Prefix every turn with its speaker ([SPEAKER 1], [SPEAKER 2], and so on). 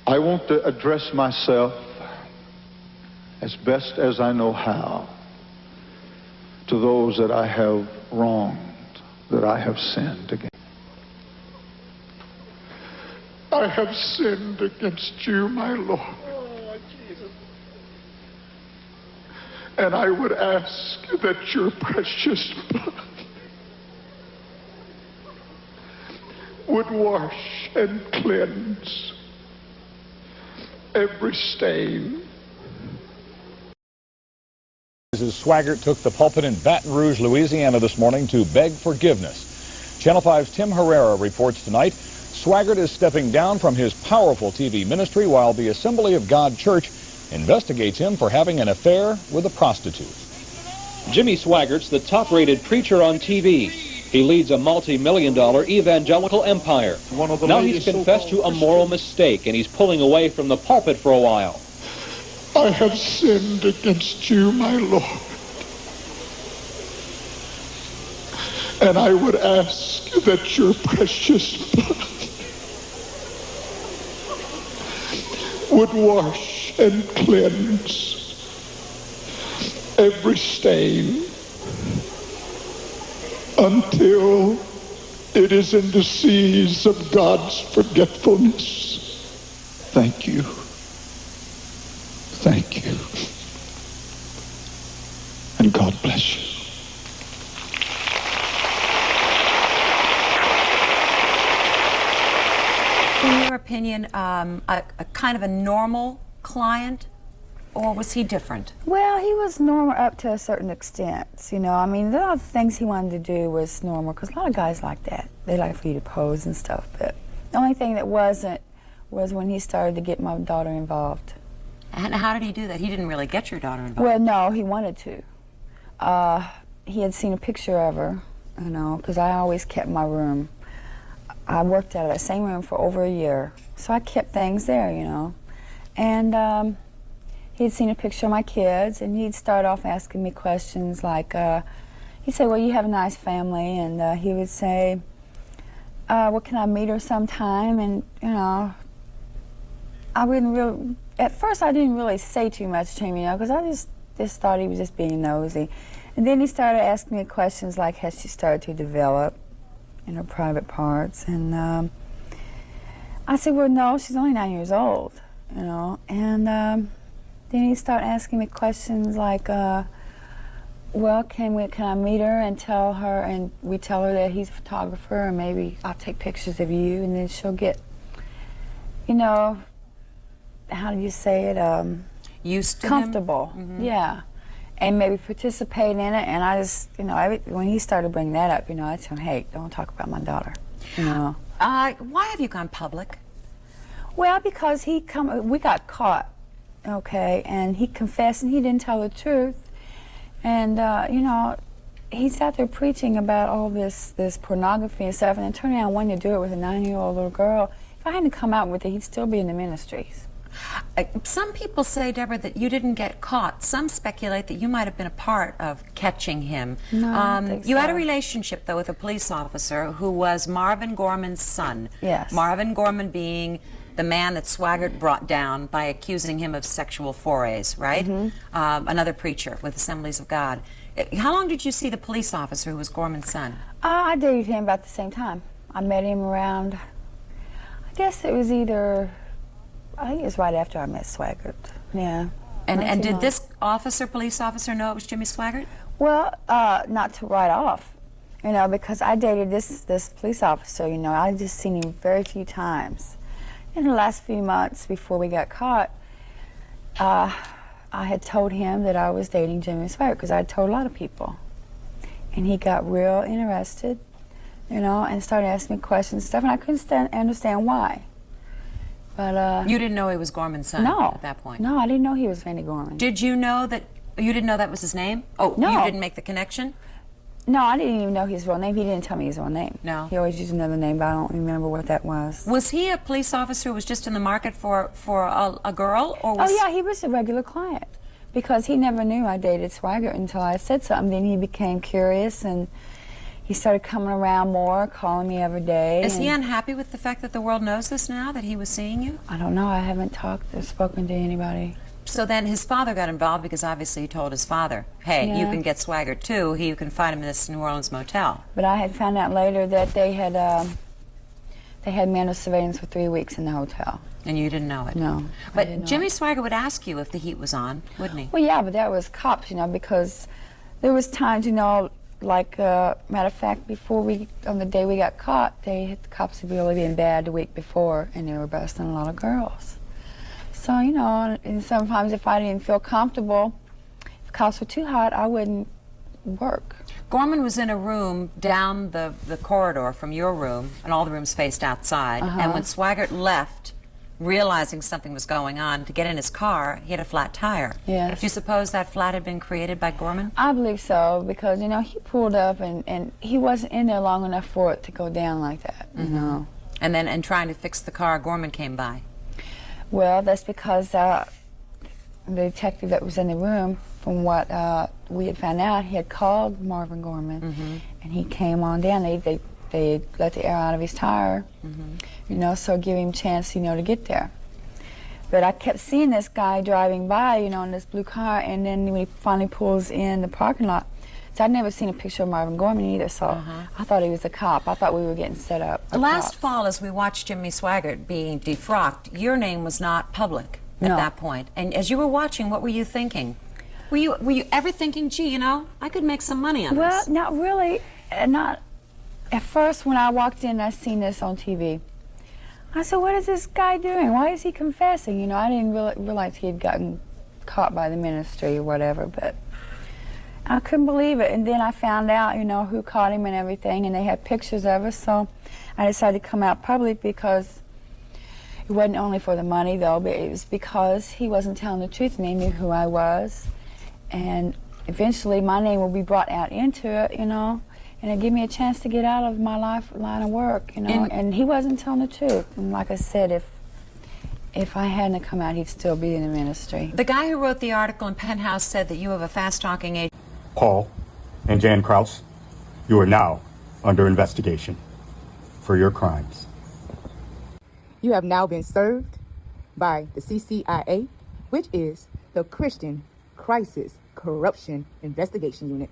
[SPEAKER 1] I want to address myself as best as I know how to those that I have wronged, that I have sinned against. I have sinned against you, my Lord.
[SPEAKER 2] Oh, Jesus.
[SPEAKER 1] And I would ask that your precious blood would wash and cleanse every stain.
[SPEAKER 3] Mrs. Swaggart took the pulpit in Baton Rouge, Louisiana this morning to beg forgiveness. Channel 5's Tim Herrera reports tonight Swaggart is stepping down from his powerful TV ministry while the Assembly of God Church investigates him for having an affair with a prostitute.
[SPEAKER 4] Jimmy Swaggart's the top-rated preacher on TV. He leads a multi-million-dollar evangelical empire. Now he's confessed to a moral mistake, and he's pulling away from the pulpit for a while.
[SPEAKER 1] I have sinned against you, my Lord. And I would ask that your precious blood would wash and cleanse every stain until it is in the seas of God's forgetfulness. Thank you. Thank you. And God bless you.
[SPEAKER 5] In your opinion, a kind of a normal client, or was he different?
[SPEAKER 6] Well, he was normal up to a certain extent, you know. I mean, a lot of things he wanted to do was normal, because a lot of guys like that. They like for you to pose and stuff, but the only thing that wasn't was when he started to get my daughter involved.
[SPEAKER 5] And how did he do that? He didn't really get your daughter involved.
[SPEAKER 6] Well, no, he wanted to. He had seen a picture of her, you know, because I always kept my room. I worked out of that same room for over a year, so I kept things there, you know. And he'd seen a picture of my kids, and he'd start off asking me questions like, he'd say, well, you have a nice family, and he would say, well, can I meet her sometime? And, you know, I wouldn't really, at first I didn't really say too much to him, you know, because I just thought he was just being nosy. And then he started asking me questions like, has she started to develop in her private parts? And I said, well, no, she's only 9 years old, you know. And then he started asking me questions like, well, can I meet her and tell her, and we tell her that he's a photographer, and maybe I'll take pictures of you, and then she'll get, you know, how do you say it?
[SPEAKER 5] Used to
[SPEAKER 6] comfortable, yeah, and maybe participate in it. And I just, you know, when he started bringing that up, you know, I told him, hey, don't talk about my daughter, you know.
[SPEAKER 5] Why have you gone public?
[SPEAKER 6] Well, because we got caught, okay, and he confessed and he didn't tell the truth, and you know, he's out there preaching about all this pornography and stuff, and then turn around wanting to do it with a 9-year-old little girl. If I hadn't come out with it, he'd still be in the ministries.
[SPEAKER 5] Some people say, Deborah, that you didn't get caught. Some speculate that you might have been a part of catching him.
[SPEAKER 6] No, I don't think
[SPEAKER 5] you
[SPEAKER 6] so.
[SPEAKER 5] had a relationship, though, with a police officer who was Marvin Gorman's son.
[SPEAKER 6] Yes.
[SPEAKER 5] Marvin Gorman being the man that Swaggart brought down by accusing him of sexual forays, right? Another preacher with Assemblies of God. How long did you see the police officer who was Gorman's son?
[SPEAKER 6] I dated him about the same time. I met him around, I guess it was either, I think it was right after I met Swaggart, yeah.
[SPEAKER 5] And did this police officer, know it was Jimmy Swaggart?
[SPEAKER 6] Well, not to right off, you know, because I dated this police officer, you know. I just seen him very few times. In the last few months before we got caught, I had told him that I was dating Jimmy Swaggart, because I had told a lot of people. And he got real interested, you know, and started asking me questions and stuff, and I couldn't understand why. But
[SPEAKER 5] you didn't know he was Gorman's son at that point?
[SPEAKER 6] No, I didn't know he was Randy Gorman.
[SPEAKER 5] Did you know that, you didn't know that was his name? Oh,
[SPEAKER 6] no.
[SPEAKER 5] You didn't make the connection?
[SPEAKER 6] No, I didn't even know his real name. He didn't tell me his real name.
[SPEAKER 5] No.
[SPEAKER 6] He always used another name, but I don't remember what that was.
[SPEAKER 5] Was he a police officer who was just in the market for a girl? Or was...
[SPEAKER 6] Oh, yeah, he was a regular client, because he never knew I dated Swaggart until I said something. Then he became curious, and he started coming around more, calling me every day.
[SPEAKER 5] Is he unhappy with the fact that the world knows this now, that he was seeing you?
[SPEAKER 6] I don't know. I haven't talked or spoken to anybody.
[SPEAKER 5] So then his father got involved because obviously he told his father, hey, you can get Swaggart too. You can find him in this New Orleans motel.
[SPEAKER 6] But I had found out later that they had manual surveillance for 3 weeks in the hotel.
[SPEAKER 5] And you didn't know it?
[SPEAKER 6] No.
[SPEAKER 5] But Jimmy Swaggart would ask you if the heat was on, wouldn't he?
[SPEAKER 6] Well, yeah, but that was cops, you know, because there was times, you know, like, matter of fact, on the day we got caught, the cops had really been bad the week before, and they were busting a lot of girls. So, you know, and sometimes if I didn't feel comfortable, if cops were too hot, I wouldn't work.
[SPEAKER 5] Gorman was in a room down the corridor from your room, and all the rooms faced outside. And when Swaggart left, realizing something was going on, to get in his car, he had a flat tire.
[SPEAKER 6] Yes.
[SPEAKER 5] Do you suppose that flat had been created by Gorman?
[SPEAKER 6] I believe so, because, you know, he pulled up and he wasn't in there long enough for it to go down like that, you know.
[SPEAKER 5] And then in trying to fix the car, Gorman came by.
[SPEAKER 6] Well, that's because the detective that was in the room, from what we had found out, he had called Marvin Gorman, and he came on down. They let the air out of his tire, you know, so give him a chance, you know, to get there. But I kept seeing this guy driving by, you know, in this blue car, and then when he finally pulls in the parking lot, so I'd never seen a picture of Marvin Gorman either, so I thought he was a cop. I thought we were getting set up.
[SPEAKER 5] Last fall, as we watched Jimmy Swaggart being defrocked, your name was not public at that point. And as you were watching, what were you thinking? Were you ever thinking, gee, you know, I could make some money on this?
[SPEAKER 6] Well, not really. Not at first. When I walked in, I seen this on TV. I said, what is this guy doing? Why is he confessing? You know, I didn't realize he had gotten caught by the ministry or whatever, but I couldn't believe it. And then I found out, you know, who caught him and everything, and they had pictures of us, so I decided to come out public because it wasn't only for the money, though, but it was because he wasn't telling the truth, and they knew who I was. And eventually my name will be brought out into it, you know, and it gave me a chance to get out of my line of work, you know, and he wasn't telling the truth. And like I said, if I hadn't come out, he'd still be in the ministry.
[SPEAKER 5] The guy who wrote the article in Penthouse said that you have a fast-talking agent.
[SPEAKER 2] Paul and Jan Kraus, you are now under investigation for your crimes.
[SPEAKER 7] You have now been served by the CCIA, which is the Christian Crisis Corruption Investigation Unit.